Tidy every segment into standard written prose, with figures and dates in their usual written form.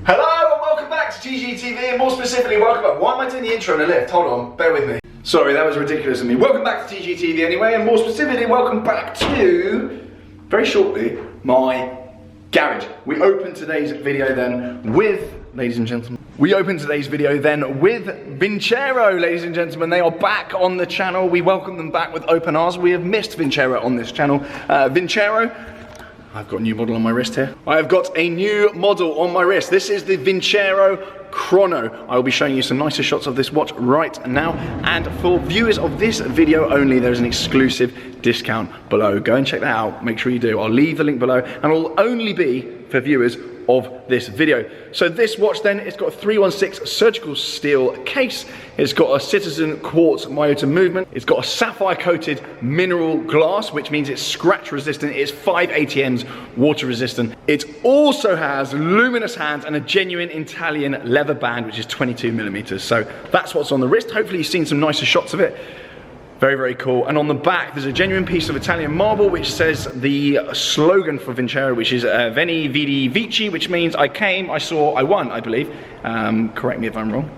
Hello and welcome back to TGTV, and more specifically, welcome back. Why am I doing the intro in a lift? Hold on, bear with me. Sorry, that was ridiculous of me. Welcome back to TGTV anyway, and more specifically, welcome back to, very shortly, my garage. We open today's video then with, ladies and gentlemen, Vincero, ladies and gentlemen. They are back on the channel. We welcome them back with open arms. We have missed Vincero on this channel. Vincero, I've got a new model on my wrist here. I have got a new model on my wrist. This is the Vincero Chrono. I will be showing you some nicer shots of this watch right now. And for viewers of this video only, there's an exclusive discount below. Go and check that out. Make sure you do. I'll leave the link below, and it'll only be for viewers of this video. So this watch then, it's got a 316 surgical steel case. It's got a Citizen quartz Miyota movement. It's got a sapphire coated mineral glass, which means it's scratch resistant. It's 5 ATMs water resistant. It also has luminous hands and a genuine Italian leather band, which is 22 millimeters. So that's what's on the wrist. Hopefully you've seen some nicer shots of it. Very, very cool. And on the back, there's a genuine piece of Italian marble, which says the slogan for Vincero, which is Veni, Vidi, Vici, which means I came, I saw, I won, I believe. Correct me if I'm wrong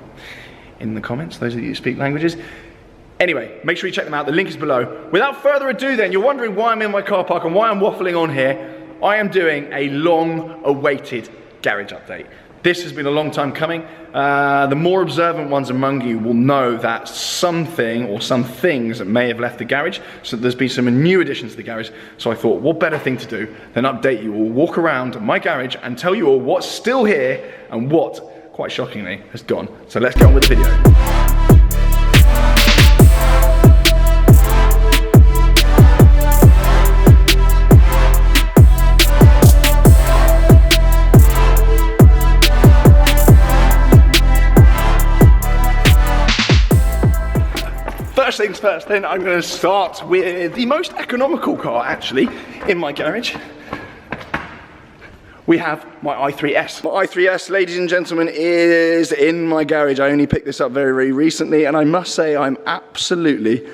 in the comments, those of you who speak languages. Anyway, make sure you check them out. The link is below. Without further ado then, you're wondering why I'm in my car park and why I'm waffling on here. I am doing a long-awaited garage update. This has been a long time coming. The more observant ones among you will know that something or some things may have left the garage. So there's been some new additions to the garage. So I thought, what better thing to do than update you all, walk around my garage and tell you all what's still here and what, quite shockingly, has gone. So let's get on with the video. First things first, then I'm going to start with the most economical car actually in my garage. We have my i3S. My i3S, ladies and gentlemen, is in my garage. I only picked this up very, very recently, and I must say I'm absolutely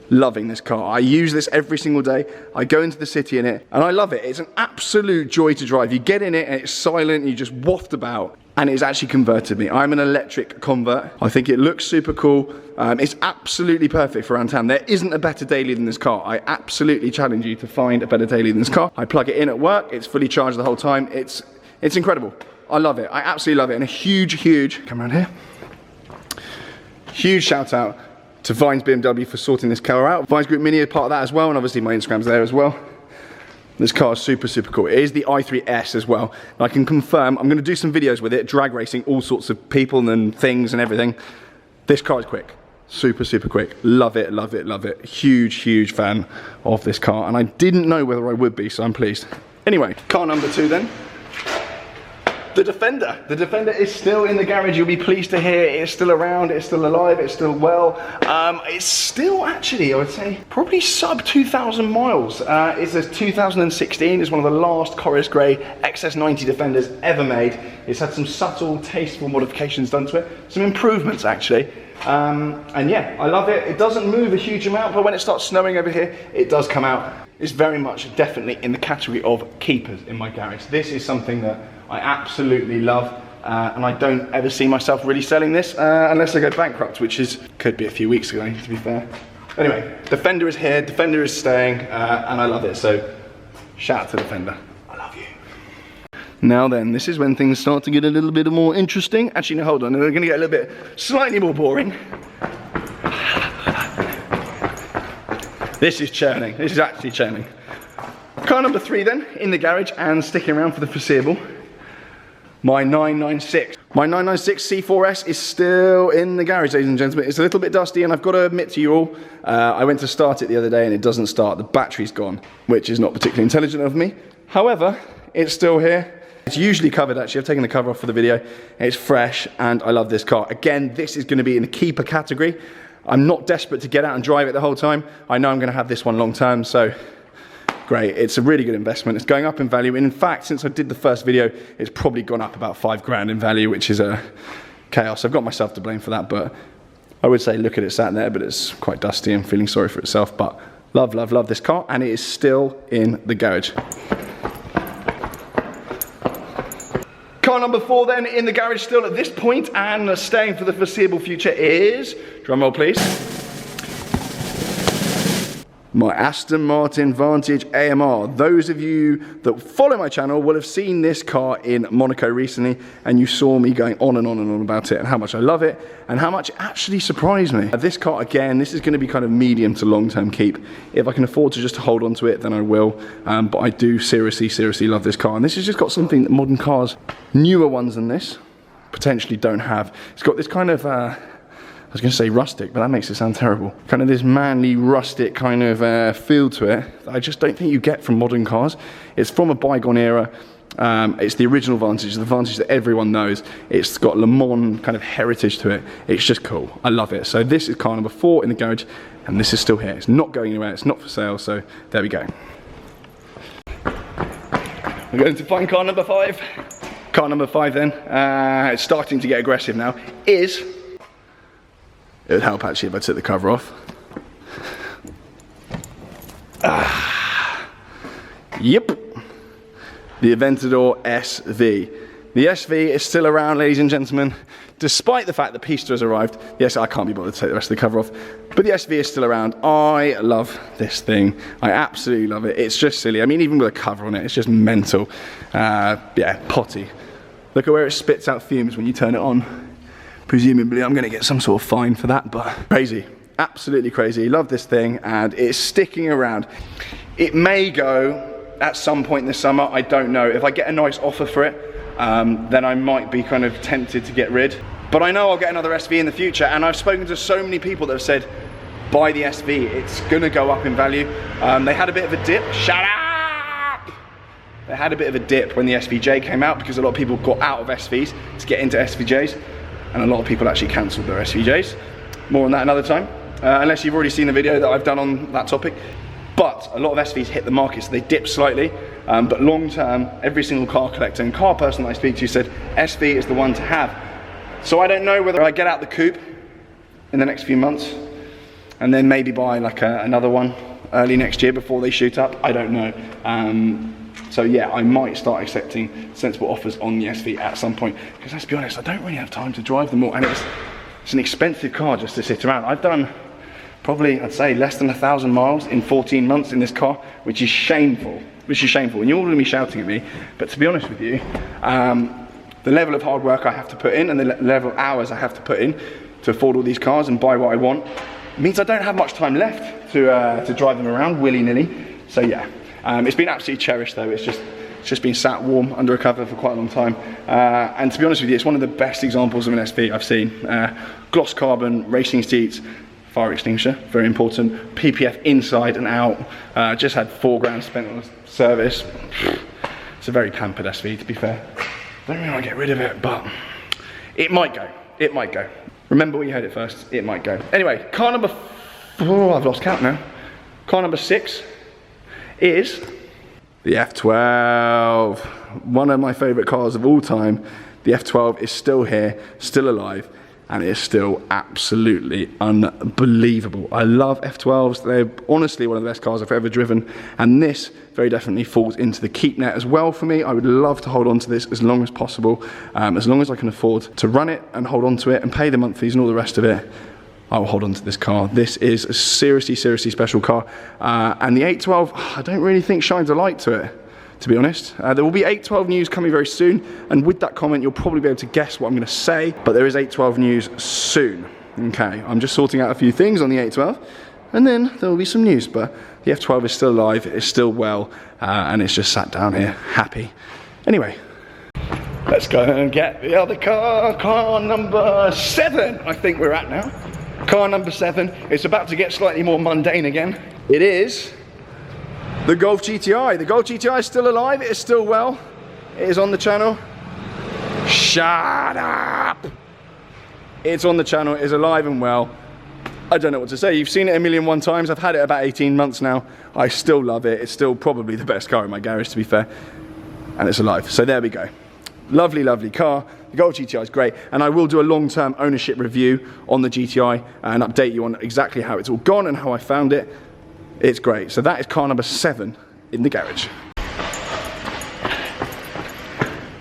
loving this car. I use this every single day. I go into the city in it, and I love it. It's an absolute joy to drive. You get in it, and it's silent, and you just waft about. And it's actually converted me. I'm an electric convert. I think it looks super cool. It's absolutely perfect for around town. There isn't a better daily than this car. I absolutely challenge you to find a better daily than this car. I plug it in at work. It's fully charged the whole time. It's incredible. I love it. I absolutely love it. And a huge, come around here. Huge shout out to Vines BMW for sorting this car out. Vines Group Mini is part of that as well. And obviously my Instagram's there as well. This car is super, super cool. It is the i3S as well. I can confirm, I'm going to do some videos with it, drag racing all sorts of people and things and everything. This car is quick. Super, super quick. Love it, love it, love it. Huge fan of this car. And I didn't know whether I would be, so I'm pleased. Anyway, car number 2 then. The Defender. The Defender is still in the garage. You'll be pleased to hear it's still around, it's still alive, it's still well. It's still actually, I would say, probably sub 2,000 miles. It's a 2016. It's one of the last Corus Grey XS90 Defenders ever made. It's had some subtle, tasteful modifications done to it. Some improvements actually. And yeah, I love it. It doesn't move a huge amount, but when it starts snowing over here, it does come out. It's very much definitely in the category of keepers in my garage. This is something that I absolutely love, and I don't ever see myself really selling this unless I go bankrupt, which could be a few weeks ago, to be fair. Anyway, Defender is here, Defender is staying, and I love it, so shout out to Defender. I love you. Now then, this is when things start to get a little bit more interesting. Actually, no, hold on, we're gonna get a little bit slightly more boring. This is churning, this is actually churning. Car number 3 then, in the garage and sticking around for the foreseeable. My 996. My 996 C4S is still in the garage, ladies and gentlemen. It's a little bit dusty, and I've got to admit to you all, I went to start it the other day and it doesn't start. The battery's gone, which is not particularly intelligent of me. However, it's still here. It's usually covered actually. I've taken the cover off for the video. It's fresh, and I love this car. Again, this is going to be in the keeper category. I'm not desperate to get out and drive it the whole time. I know I'm going to have this one long term, so great. It's a really good investment. It's going up in value. And in fact, since I did the first video, it's probably gone up about 5 grand in value, which is a chaos. I've got myself to blame for that, but I would say look at it sat there, but it's quite dusty and feeling sorry for itself. But love, love, love this car, and it is still in the garage. Car number 4 then in the garage still at this point and staying for the foreseeable future is, drum roll please, my Aston Martin Vantage AMR. Those of you that follow my channel will have seen this car in Monaco recently, and you saw me going on and on and on about it and how much I love it and how much it actually surprised me. This car, again, this is going to be kind of medium to long-term keep. If I can afford to just hold on to it, then I will. But I do seriously love this car, and this has just got something that modern cars, newer ones than this, potentially don't have. It's got this kind of I was going to say rustic, but that makes it sound terrible. Kind of this manly, rustic kind of feel to it that I just don't think you get from modern cars. It's from a bygone era. It's the original Vantage, the Vantage that everyone knows. It's got Le Mans kind of heritage to it. It's just cool. I love it. So this is car number 4 in the garage, and this is still here. It's not going anywhere. It's not for sale. So there we go. We're going to find car number 5. Car number 5 then, it's starting to get aggressive now, is... It would help actually if I took the cover off. Yep. The Aventador SV. The SV is still around, ladies and gentlemen. Despite the fact that Pista has arrived. Yes, I can't be bothered to take the rest of the cover off. But the SV is still around. I love this thing. I absolutely love it. It's just silly. I mean, even with a cover on it, it's just mental. Yeah, potty. Look at where it spits out fumes when you turn it on. Presumably I'm going to get some sort of fine for that, but crazy, absolutely crazy. Love this thing, and it's sticking around. It may go at some point this summer, I don't know. If I get a nice offer for it, then I might be kind of tempted to get rid. But I know I'll get another SV in the future, and I've spoken to so many people that have said, buy the SV, it's going to go up in value. They had a bit of a dip. Shut up! They had a bit of a dip when the SVJ came out because a lot of people got out of SVs to get into SVJs. And a lot of people actually cancelled their SVJs. More on that another time, unless you've already seen the video that I've done on that topic. But a lot of SVs hit the market, so they dip slightly. But long term, every single car collector and car person that I speak to said SV is the one to have. So I don't know whether I get out the coupe in the next few months and then maybe buy like another one early next year before they shoot up. I don't know. So yeah, I might start accepting sensible offers on the SV at some point, because let's be honest, I don't really have time to drive them all, and it's an expensive car just to sit around. I've done probably, I'd say, less than 1,000 miles in 14 months in this car, which is shameful, and you're all going to be shouting at me, but to be honest with you, the level of hard work I have to put in and the level of hours I have to put in to afford all these cars and buy what I want means I don't have much time left to drive them around willy-nilly. So yeah. It's been absolutely cherished though. It's just been sat warm under a cover for quite a long time. And to be honest with you, it's one of the best examples of an SV I've seen. Gloss carbon, racing seats, fire extinguisher, very important. PPF inside and out. Just had £4 spent on service. It's a very pampered SV, to be fair. Don't really want to get rid of it, but it might go. It might go. Remember what you heard it first. It might go. Anyway, car number... Oh, I've lost count now. Car number 6 is the F12. One of my favourite cars of all time. The F12 is still here, still alive, and it is still absolutely unbelievable. I love F12s. They're honestly one of the best cars I've ever driven, and this very definitely falls into the keep net as well for me. I would love to hold on to this as long as possible, as long as I can afford to run it and hold on to it and pay the monthlies and all the rest of it. I will hold on to this car. This is a seriously special car. And the 812, I don't really think shines a light to it, to be honest. There will be 812 news coming very soon. And with that comment, you'll probably be able to guess what I'm going to say. But there is 812 news soon. Okay, I'm just sorting out a few things on the 812. And then there will be some news. But the F12 is still alive. It's still well. And it's just sat down here, happy. Anyway. Let's go and get the other car. Car number 7, I think we're at now. Car number 7, it's about to get slightly more mundane again. It is the Golf GTI. The Golf GTI is still alive, it is still well. It is on the channel. Shut up! It's on the channel, it is alive and well. I don't know what to say, you've seen it a million one times. I've had it about 18 months now. I still love it. It's still probably the best car in my garage, to be fair. And it's alive, so there we go. Lovely, lovely car. The Golf GTI is great, and I will do a long-term ownership review on the GTI and update you on exactly how it's all gone and how I found it. It's great. So that is car number 7 in the garage.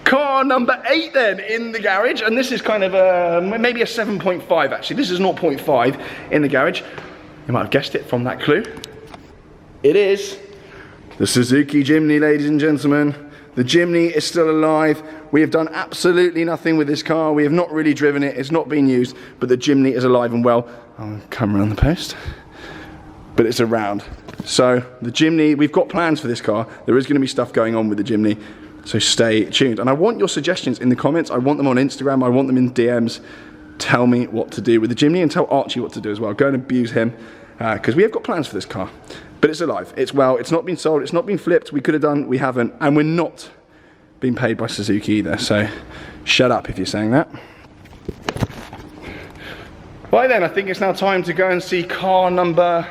Car car number 8 then in the garage, and this is kind of maybe a 7.5 actually. This is 0.5 in the garage. You might have guessed it from that clue. It is the Suzuki Jimny, ladies and gentlemen. The Jimny is still alive. We have done absolutely nothing with this car. We have not really driven it. It's not been used, but the Jimny is alive and well. I'll come around the post, but it's around. So the Jimny, we've got plans for this car. There is going to be stuff going on with the Jimny, so stay tuned. And I want your suggestions in the comments. I want them on Instagram. I want them in DMs. Tell me what to do with the Jimny, and tell Archie what to do as well. Go and abuse him, because we have got plans for this car. But it's alive, it's well, it's not been sold, it's not been flipped. We could have done, we haven't, and we're not being paid by Suzuki either, so shut up if you're saying that. Right then, I think it's now time to go and see car number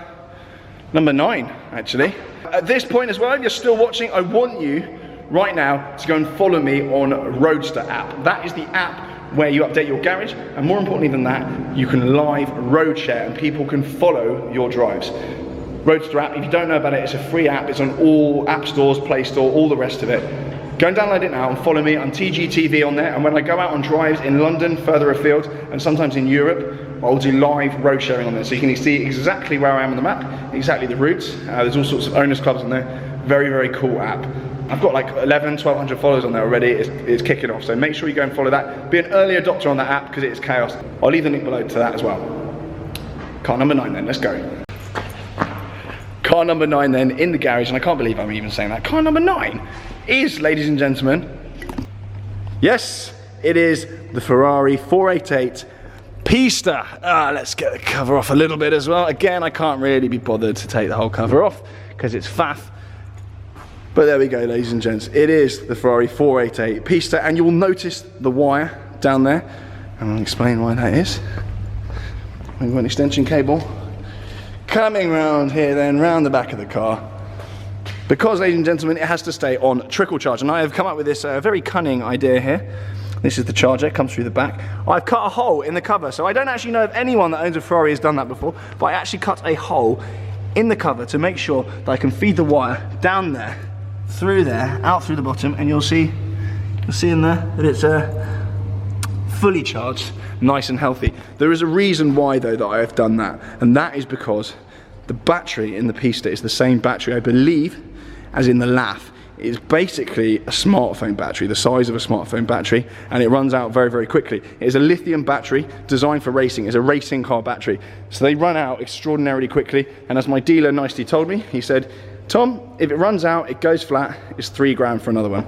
9, actually. At this point as well, if you're still watching, I want you right now to go and follow me on Roadster app. That is the app where you update your garage, and more importantly than that, you can live road share and people can follow your drives. Roadster app, if you don't know about it, it's a free app. It's on all app stores, Play Store, all the rest of it. Go and download it now and follow me. I'm TGTV on there, and when I go out on drives in London, further afield, and sometimes in Europe, I'll do live road sharing on there. So you can see exactly where I am on the map, exactly the routes. There's all sorts of owners clubs on there. Very, very cool app. I've got like 1,100 followers on there already. It's kicking off, so make sure you go and follow that. Be an early adopter on that app because it is chaos. I'll leave the link below to that as well. Car number 9 then, let's go. Car number 9 then in the garage, and I can't believe I'm even saying that. Car number 9 is, ladies and gentlemen, yes, it is the Ferrari 488 Pista. Let's get the cover off a little bit as well. Again, I can't really be bothered to take the whole cover off because it's faff. But there we go, ladies and gents. It is the Ferrari 488 Pista, and you will notice the wire down there, and I'll explain why that is. We've got an extension cable coming round here then, round the back of the car. Because, ladies and gentlemen, it has to stay on trickle charge. And I have come up with this very cunning idea here. This is the charger, it comes through the back. I've cut a hole in the cover, so I don't actually know if anyone that owns a Ferrari has done that before, but I actually cut a hole in the cover to make sure that I can feed the wire down there, through there, out through the bottom, and you'll see in there that it's fully charged, nice and healthy. There is a reason why though that I have done that, and that is because the battery in the Pista is the same battery, I believe, as in the LAF. It's basically a smartphone battery, the size of a smartphone battery, and it runs out very, very quickly. It is a lithium battery designed for racing. It's a racing car battery. So they run out extraordinarily quickly, and as my dealer nicely told me, he said, Tom, if it runs out, it goes flat, it's £3 for another one.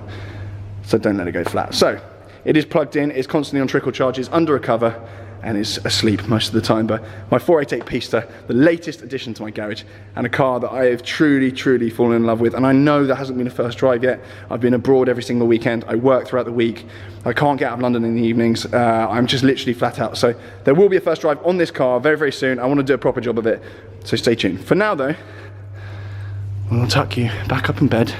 So don't let it go flat. So it is plugged in, it's constantly on trickle charge, it's under a cover, and is asleep most of the time. But my 488 Pista, the latest addition to my garage, and a car that I have truly, truly fallen in love with. And I know that hasn't been a first drive yet. I've been abroad every single weekend. I work throughout the week. I can't get out of London in the evenings. I'm just literally flat out. So there will be a first drive on this car very, very soon. I want to do a proper job of it. So stay tuned. For now though, I'll tuck you back up in bed.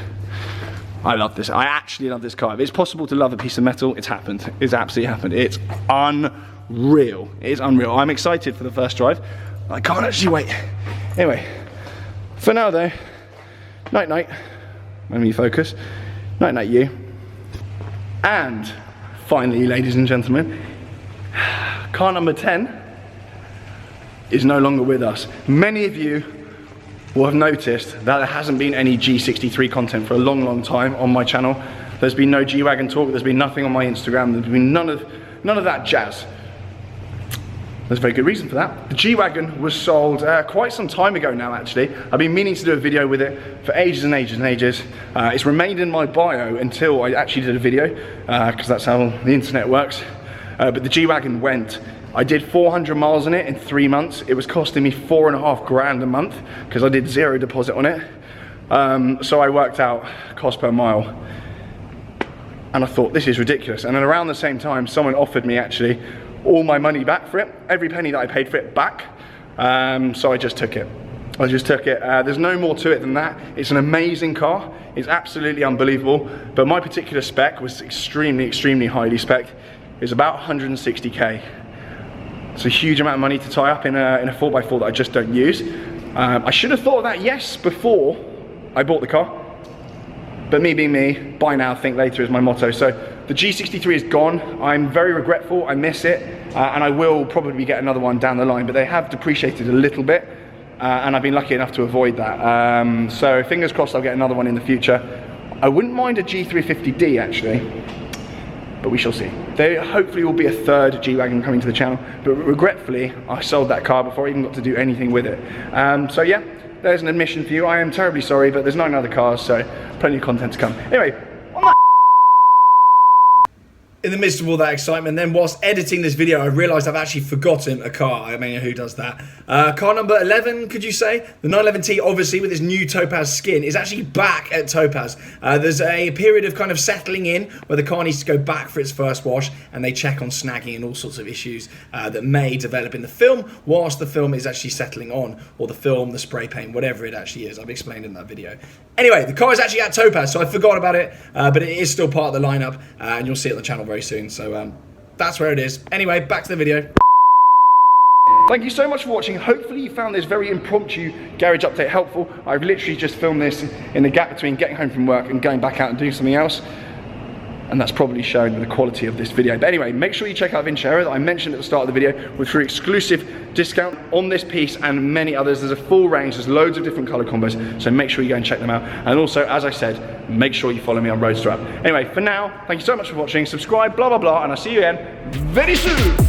I love this. I actually love this car. If it's possible to love a piece of metal, it's happened. It's absolutely happened. It's unreal. It is unreal. I'm excited for the first drive. I can't actually wait. Anyway, for now though, night night. Let me focus. Night night you. And finally, ladies and gentlemen, car number 10 is no longer with us. Many of you will have noticed that there hasn't been any G63 content for a long, long time on my channel. There's been no G-Wagon talk. There's been nothing on my Instagram. There's been none of that jazz. There's a very good reason for that. The G-Wagon was sold quite some time ago now, actually. I've been meaning to do a video with it for ages and ages and ages. It's remained in my bio until I actually did a video, because that's how the internet works. But the G-Wagon went. I did 400 miles on it in 3 months. It was costing me $4.5 grand a month because I did 0 deposit on it. So I worked out cost per mile. And I thought, this is ridiculous. And then around the same time, someone offered me actually all my money back for it, every penny that I paid for it back. So I just took it. There's no more to it than that. It's an amazing car. It's absolutely unbelievable. But my particular spec was extremely, extremely highly spec'd. It was about 160K. It's a huge amount of money to tie up in a 4x4 that I just don't use. I should have thought of that, yes, before I bought the car. But me being me, buy now, think later is my motto. So the G63 is gone. I'm very regretful, I miss it, and I will probably get another one down the line, but they have depreciated a little bit, and I've been lucky enough to avoid that. So fingers crossed I'll get another one in the future. I wouldn't mind a G350D actually, but we shall see. There hopefully will be a third G-Wagon coming to the channel, but regretfully, I sold that car before I even got to do anything with it. So yeah, there's an admission for you. I am terribly sorry, but there's 9 other cars, so plenty of content to come. Anyway, on that in the midst of all that excitement, then whilst editing this video, I realised I've actually forgotten a car. I mean, who does that? Car number 11, could you say? The 911T, obviously, with its new Topaz skin, is actually back at Topaz. There's a period of kind of settling in where the car needs to go back for its first wash, and they check on snagging and all sorts of issues that may develop in the film whilst the film is actually settling on, or the film, the spray paint, whatever it actually is. I've explained in that video. Anyway, the car is actually at Topaz, so I forgot about it, but it is still part of the lineup, and you'll see it on the channel very soon. So that's where it is. Anyway, back to the video. Thank you so much for watching. Hopefully you found this very impromptu garage update helpful. I've literally just filmed this in the gap between getting home from work and going back out and doing something else. And that's probably shown in the quality of this video. But anyway, make sure you check out Vincero that I mentioned at the start of the video with free exclusive discount on this piece and many others. There's a full range, there's loads of different color combos, so make sure you go and check them out. And also, as I said, make sure you follow me on Roadster App. Anyway, for now, thank you so much for watching, subscribe, blah, blah, blah, and I'll see you again very soon.